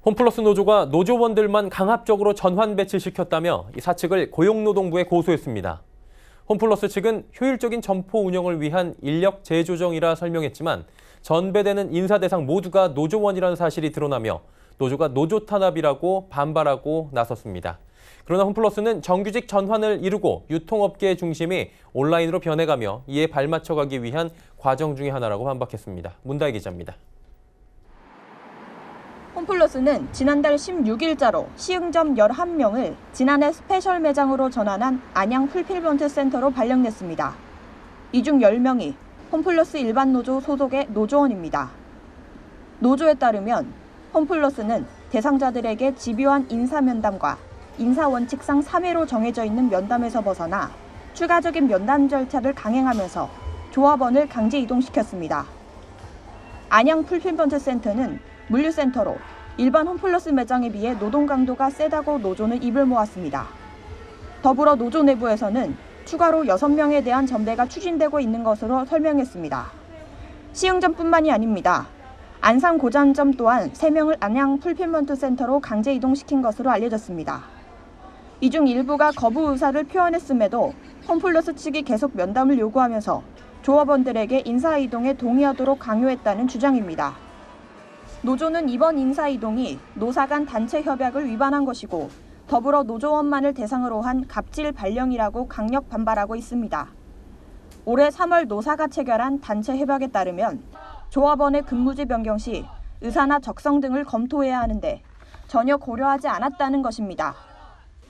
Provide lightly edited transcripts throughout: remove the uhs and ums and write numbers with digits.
홈플러스 노조가 노조원들만 강압적으로 전환 배치시켰다며 이 사측을 고용노동부에 고소했습니다. 홈플러스 측은 효율적인 점포 운영을 위한 인력 재조정이라 설명했지만 전배되는 인사 대상 모두가 노조원이라는 사실이 드러나며 노조가 노조 탄압이라고 반발하고 나섰습니다. 그러나 홈플러스는 정규직 전환을 이루고 유통업계의 중심이 온라인으로 변해가며 이에 발맞춰가기 위한 과정 중의 하나라고 반박했습니다. 문다희 기자입니다. 홈플러스는 지난달 16일자로 시흥점 11명을 지난해 스페셜 매장으로 전환한 안양 풀필먼트 센터로 발령냈습니다. 이 중 10명이 홈플러스 일반 노조 소속의 노조원입니다. 노조에 따르면 홈플러스는 대상자들에게 집요한 인사 면담과 인사 원칙상 3회로 정해져 있는 면담에서 벗어나 추가적인 면담 절차를 강행하면서 조합원을 강제 이동시켰습니다. 안양 풀필먼트 센터는 물류센터로 일반 홈플러스 매장에 비해 노동 강도가 세다고 노조는 입을 모았습니다. 더불어 노조 내부에서는 추가로 6명에 대한 전배가 추진되고 있는 것으로 설명했습니다. 시흥점뿐만이 아닙니다. 안산 고잔점 또한 3명을 안양 풀필먼트 센터로 강제 이동시킨 것으로 알려졌습니다. 이 중 일부가 거부 의사를 표현했음에도 홈플러스 측이 계속 면담을 요구하면서 조합원들에게 인사 이동에 동의하도록 강요했다는 주장입니다. 노조는 이번 인사 이동이 노사 간 단체 협약을 위반한 것이고 더불어 노조원만을 대상으로 한 갑질 발령이라고 강력 반발하고 있습니다. 올해 3월 노사가 체결한 단체 협약에 따르면 조합원의 근무지 변경 시 의사나 적성 등을 검토해야 하는데 전혀 고려하지 않았다는 것입니다.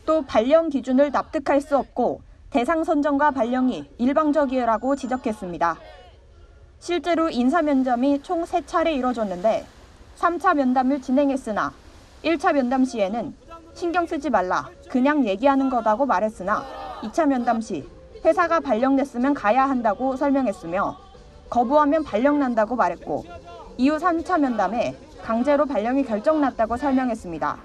또 발령 기준을 납득할 수 없고 대상 선정과 발령이 일방적이라고 지적했습니다. 실제로 인사 면담이 총 3차례 이뤄졌는데 3차 면담을 진행했으나 1차 면담 시에는 신경 쓰지 말라, 그냥 얘기하는 거다고 말했으나 2차 면담 시 회사가 발령 냈으면 가야 한다고 설명했으며 거부하면 발령 난다고 말했고 이후 3차 면담에 강제로 발령이 결정났다고 설명했습니다.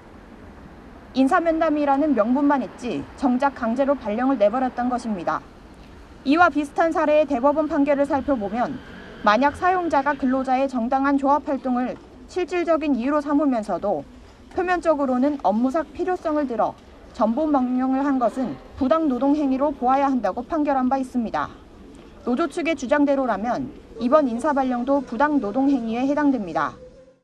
인사 면담이라는 명분만 있지 정작 강제로 발령을 내버렸던 것입니다. 이와 비슷한 사례의 대법원 판결을 살펴보면 만약 사용자가 근로자의 정당한 조합 활동을 실질적인 이유로 삼으면서도 표면적으로는 업무상 필요성을 들어 전보 명령을 한 것은 부당 노동 행위로 보아야 한다고 판결한 바 있습니다. 노조 측의 주장대로라면 이번 인사 발령도 부당 노동 행위에 해당됩니다.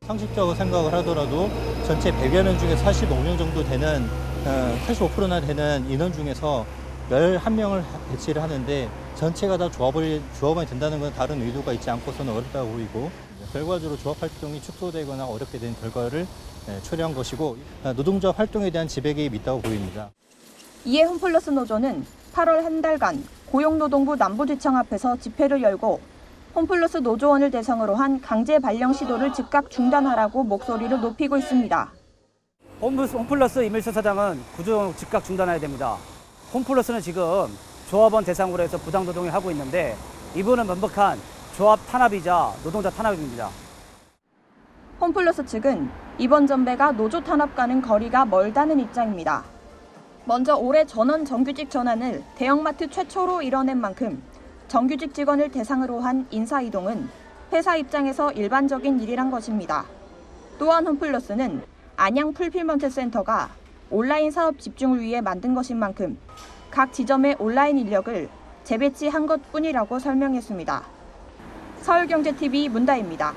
상식적으로 생각을 하더라도 전체 100여 명 중에 45명 정도 되는 85%나 되는 인원 중에서 11명을 배치를 하는데 전체가 다 조합원이 된다는 건 다른 의도가 있지 않고서는 어렵다고 보이고 결과적으로 조합 활동이 축소되거나 어렵게 된 결과를 초래한 것이고 노동조합 활동에 대한 지배 개입이 있다고 보입니다. 이에 홈플러스 노조는 8월 한 달간 고용노동부 남부지청 앞에서 집회를 열고 홈플러스 노조원을 대상으로 한 강제 발령 시도를 즉각 중단하라고 목소리를 높이고 있습니다. 홈플러스 이mel수 사장은 구조 즉각 중단해야 됩니다. 홈플러스는 지금 조합원 대상으로 해서 부당노동을 하고 있는데 이분은 명백한 조합 탄압이자 노동자 탄압입니다. 홈플러스 측은 이번 전배가 노조 탄압과는 거리가 멀다는 입장입니다. 먼저 올해 전원 정규직 전환을 대형마트 최초로 이뤄낸 만큼 정규직 직원을 대상으로 한 인사 이동은 회사 입장에서 일반적인 일이란 것입니다. 또한 홈플러스는 안양 풀필먼트 센터가 온라인 사업 집중을 위해 만든 것인 만큼 각 지점의 온라인 인력을 재배치한 것뿐이라고 설명했습니다. 서울경제TV 문다희입니다.